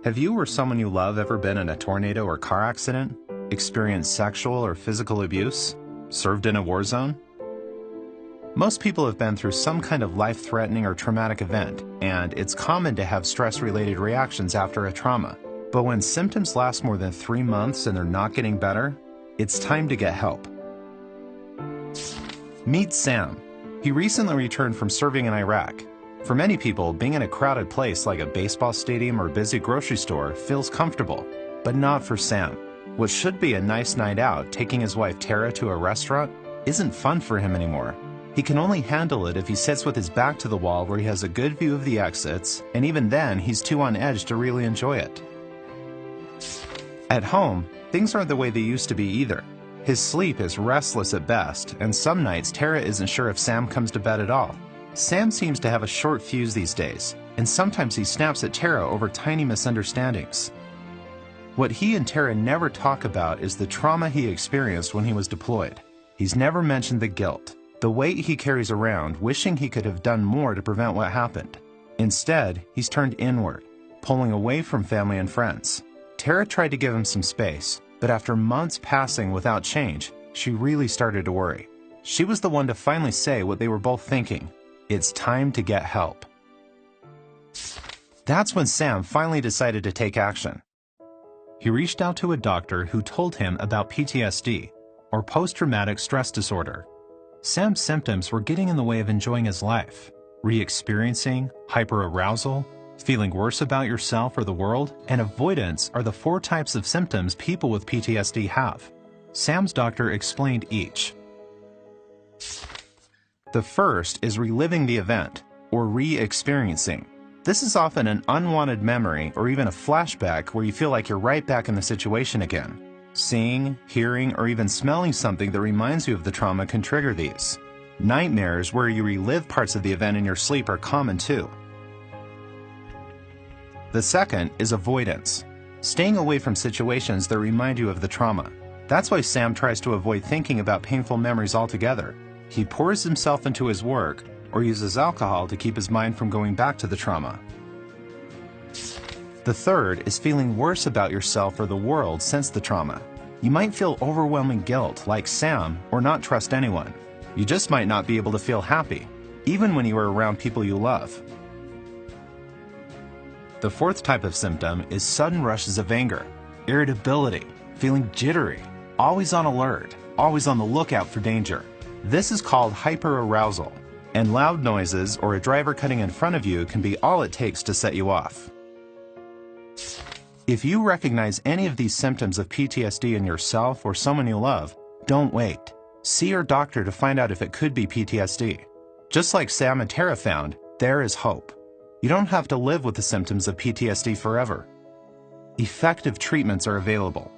Have you or someone you love ever been in a tornado or car accident, experienced sexual or physical abuse, served in a war zone? Most people have been through some kind of life-threatening or traumatic event, and it's common to have stress-related reactions after a trauma. But when symptoms last more than 3 months and they're not getting better, it's time to get help. Meet Sam. He recently returned from serving in Iraq. For many people, being in a crowded place like a baseball stadium or busy grocery store feels comfortable, but not for Sam. What should be a nice night out, taking his wife Tara to a restaurant, isn't fun for him anymore. He can only handle it if he sits with his back to the wall where he has a good view of the exits, and even then, he's too on edge to really enjoy it. At home, things aren't the way they used to be either. His sleep is restless at best, and some nights Tara isn't sure if Sam comes to bed at all. Sam seems to have a short fuse these days, and sometimes he snaps at Tara over tiny misunderstandings. What he and Tara never talk about is the trauma he experienced when he was deployed. He's never mentioned the guilt, the weight he carries around, wishing he could have done more to prevent what happened. Instead, he's turned inward, pulling away from family and friends. Tara tried to give him some space, but after months passing without change, she really started to worry. She was the one to finally say what they were both thinking: it's time to get help. That's when Sam finally decided to take action. He reached out to a doctor who told him about PTSD, or post-traumatic stress disorder. Sam's symptoms were getting in the way of enjoying his life. Re-experiencing, hyperarousal, feeling worse about yourself or the world, and avoidance are the 4 types of symptoms people with PTSD have. Sam's doctor explained each. The first is reliving the event, or re-experiencing. This is often an unwanted memory or even a flashback where you feel like you're right back in the situation again. Seeing, hearing, or even smelling something that reminds you of the trauma can trigger these. Nightmares where you relive parts of the event in your sleep are common too. The second is avoidance, staying away from situations that remind you of the trauma. That's why Sam tries to avoid thinking about painful memories altogether. He pours himself into his work or uses alcohol to keep his mind from going back to the trauma. The third is feeling worse about yourself or the world since the trauma. You might feel overwhelming guilt, like Sam, or not trust anyone. You just might not be able to feel happy, even when you are around people you love. The fourth type of symptom is sudden rushes of anger, irritability, feeling jittery, always on alert, always on the lookout for danger. This is called hyperarousal, and loud noises or a driver cutting in front of you can be all it takes to set you off. If you recognize any of these symptoms of PTSD in yourself or someone you love, don't wait. See your doctor to find out if it could be PTSD. Just like Sam and Tara found, there is hope. You don't have to live with the symptoms of PTSD forever. Effective treatments are available.